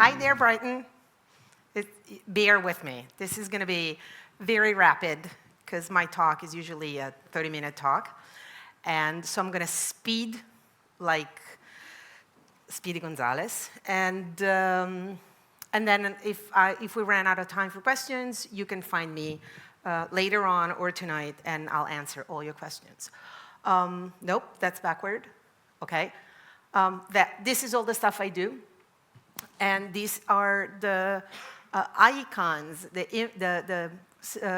Hi there, Brighton. Bear with me. This is going to be very rapid because my talk is usually a 30-minute talk. And so I'm going to speed like Speedy Gonzales. And then if we ran out of time for questions, you can find me later on or tonight, and I'll answer all your questions. Nope, that's backward. Okay. This is all the stuff I do. And these are the icons, the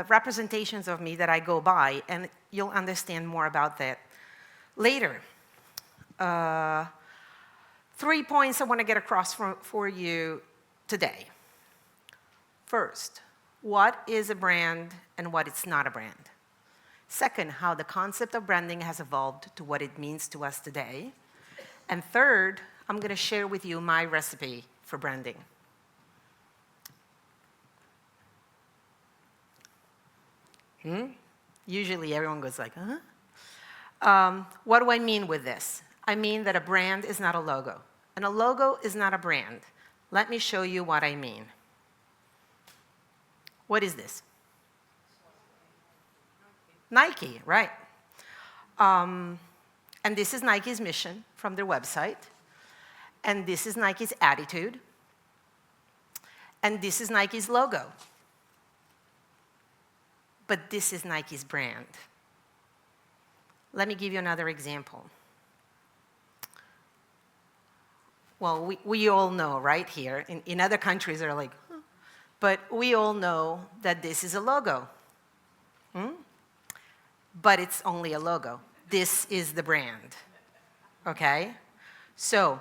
representations of me that I go by, and you'll understand more about that later. 3 points I want to get across for you today. First, what is a brand and what it's not a brand? Second, how the concept of branding has evolved to what it means to us today. And third, I'm going to share with you my recipe for branding. Usually everyone goes like, huh? What do I mean with this? I mean that a brand is not a logo, and a logo is not a brand. Let me show you what I mean. What is this? Nike, right. And this is Nike's mission from their website. And this is Nike's attitude. And this is Nike's logo. But this is Nike's brand. Let me give you another example. Well, we all know right here. In other countries, they're like, huh. But we all know that this is a logo. But it's only a logo. This is the brand. Okay? So,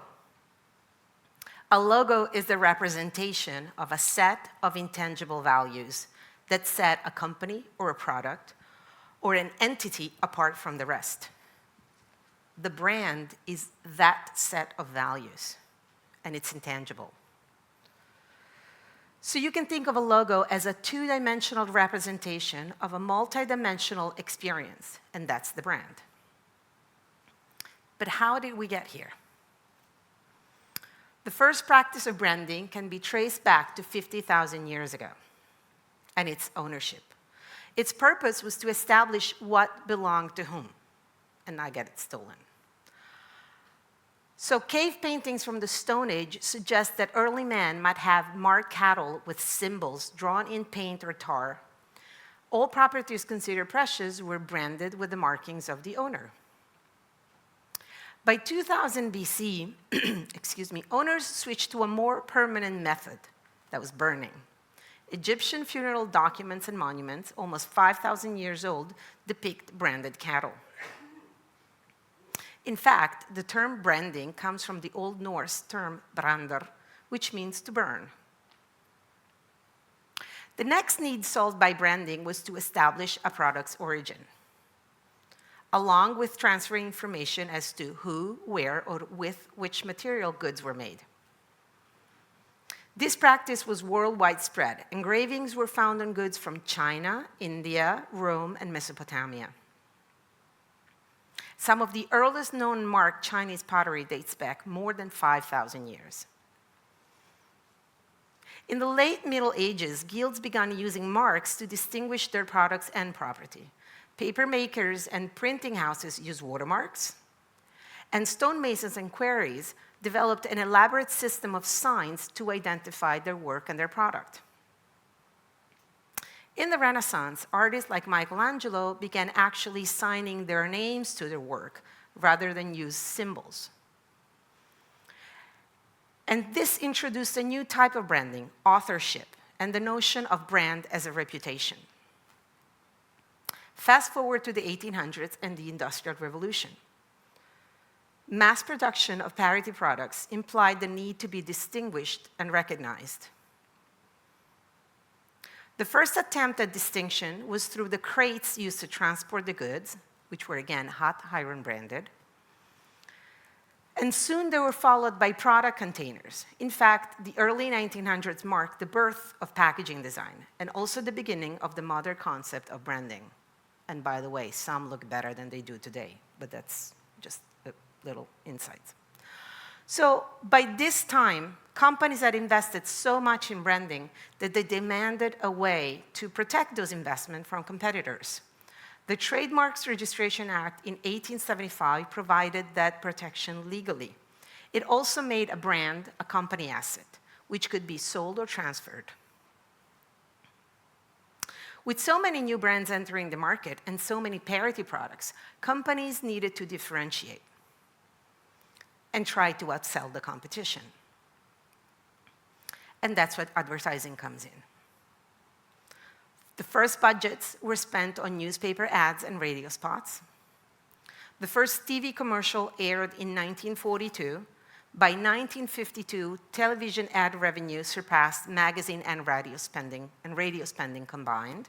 a logo is the representation of a set of intangible values that set a company or a product or an entity apart from the rest. The brand is that set of values, and it's intangible. So you can think of a logo as a two-dimensional representation of a multi-dimensional experience, and that's the brand. But how did we get here? The first practice of branding can be traced back to 50,000 years ago, and it's ownership. Its purpose was to establish what belonged to whom, and not get it stolen. So cave paintings from the Stone Age suggest that early man might have marked cattle with symbols drawn in paint or tar. All properties considered precious were branded with the markings of the owner. By 2000 BC, owners switched to a more permanent method, that was burning. Egyptian funeral documents and monuments, almost 5,000 years old, depict branded cattle. In fact, the term branding comes from the Old Norse term brander, which means to burn. The next need solved by branding was to establish a product's origin, along with transferring information as to who, where, or with which material goods were made. This practice was worldwide spread. Engravings were found on goods from China, India, Rome, and Mesopotamia. Some of the earliest known marked Chinese pottery dates back more than 5,000 years. In the late Middle Ages, guilds began using marks to distinguish their products and property. Paper makers and printing houses used watermarks, and stonemasons and quarries developed an elaborate system of signs to identify their work and their product. In the Renaissance, artists like Michelangelo began actually signing their names to their work rather than use symbols. And this introduced a new type of branding, authorship, and the notion of brand as a reputation. Fast forward to the 1800s and the Industrial Revolution. Mass production of parity products implied the need to be distinguished and recognized. The first attempt at distinction was through the crates used to transport the goods, which were again hot iron branded. And soon they were followed by product containers. In fact, the early 1900s marked the birth of packaging design and also the beginning of the modern concept of branding. And by the way, some look better than they do today, but that's just a little insight. So by this time, companies had invested so much in branding that they demanded a way to protect those investments from competitors. The Trademarks Registration Act in 1875 provided that protection legally. It also made a brand a company asset, which could be sold or transferred. With so many new brands entering the market and so many parity products, companies needed to differentiate and try to outsell the competition. And that's what advertising comes in. The first budgets were spent on newspaper ads and radio spots. The first TV commercial aired in 1942. By 1952, television ad revenue surpassed magazine and radio spending combined.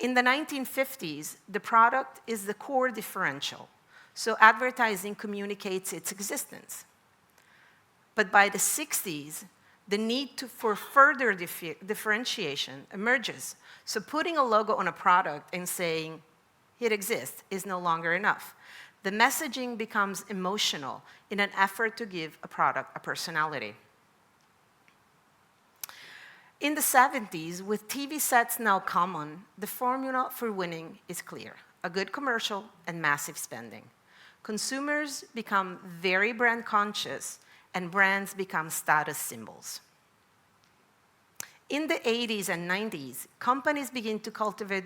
In the 1950s, the product is the core differential, so advertising communicates its existence. But by the 60s, the need for further differentiation emerges. So putting a logo on a product and saying it exists is no longer enough. The messaging becomes emotional in an effort to give a product a personality. In the 70s, with TV sets now common, the formula for winning is clear: a good commercial and massive spending. Consumers become very brand conscious, and brands become status symbols. In the 80s and 90s, companies begin to cultivate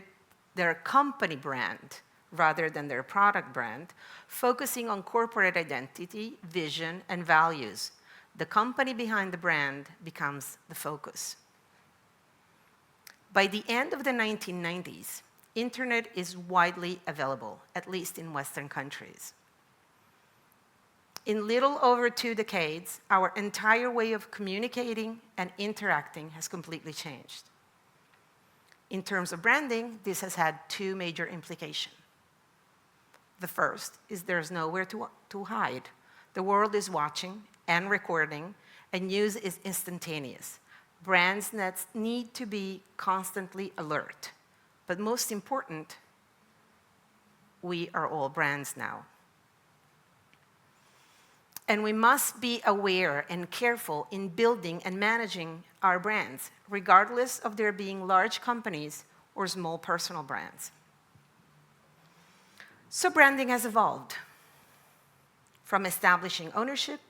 their company brand rather than their product brand, focusing on corporate identity, vision, and values. The company behind the brand becomes the focus. By the end of the 1990s, internet is widely available, at least in Western countries. In little over 2 decades, our entire way of communicating and interacting has completely changed. In terms of branding, this has had 2 major implications. The first is there's nowhere to hide. The world is watching and recording, and news is instantaneous. Brands need to be constantly alert. But most important, we are all brands now. And we must be aware and careful in building and managing our brands, regardless of their being large companies or small personal brands. So branding has evolved from establishing ownership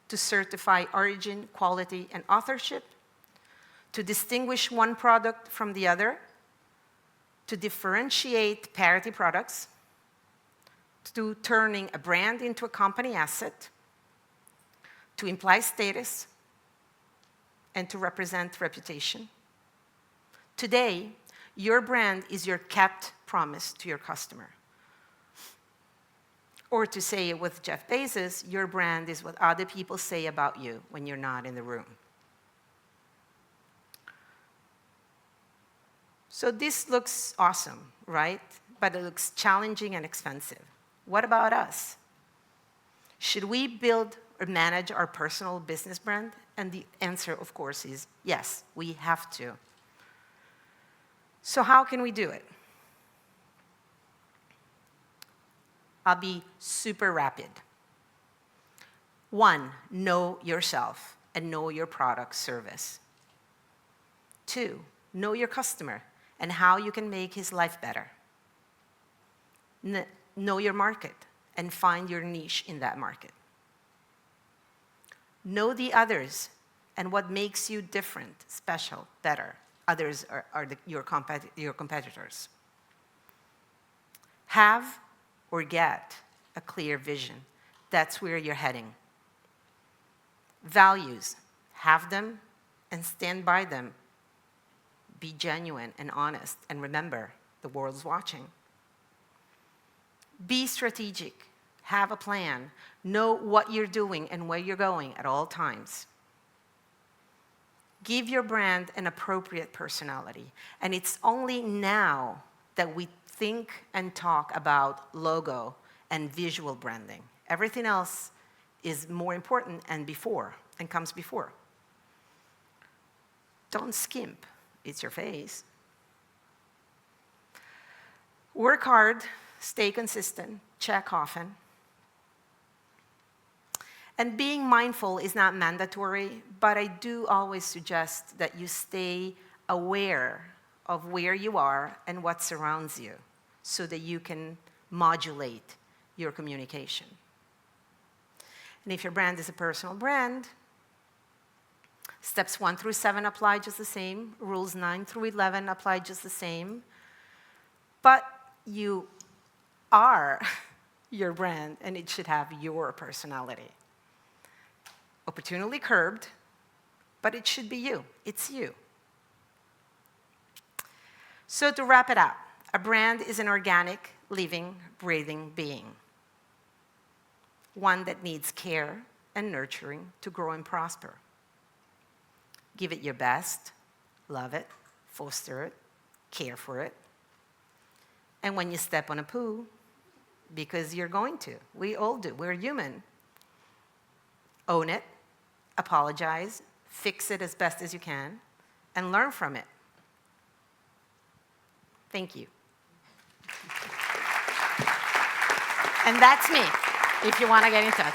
to certify origin, quality, and authorship, to distinguish one product from the other, to differentiate parity products, to turning a brand into a company asset, to imply status, and to represent reputation. Today, your brand is your kept promise to your customer. Or to say it with Jeff Bezos, your brand is what other people say about you when you're not in the room. So this looks awesome, right? But it looks challenging and expensive. What about us? Should we build or manage our personal business brand? And the answer, of course, is yes, we have to. So how can we do it? I'll be super rapid. 1, know yourself and know your product service. 2, know your customer and how you can make his life better. Know your market and find your niche in that market. Know the others and what makes you different, special, better. Others are your competitors. Have or get a clear vision. That's where you're heading. Values, have them and stand by them. Be genuine and honest, and remember, the world's watching. Be strategic, have a plan, know what you're doing and where you're going at all times. Give your brand an appropriate personality, and it's only now that we think and talk about logo and visual branding. Everything else is more important and comes before. Don't skimp, it's your face. Work hard, stay consistent, check often. And being mindful is not mandatory, but I do always suggest that you stay aware of where you are and what surrounds you so that you can modulate your communication. And if your brand is a personal brand, steps 1 through 7 apply just the same. Rules 9 through 11 apply just the same. But you are your brand, and it should have your personality. Opportunely curbed, but it should be you. It's you. So to wrap it up, a brand is an organic, living, breathing being. One that needs care and nurturing to grow and prosper. Give it your best, love it, foster it, care for it. And when you step on a poo, because you're going to, we all do, we're human, own it, apologize, fix it as best as you can, and learn from it. Thank you. And that's me, if you want to get in touch.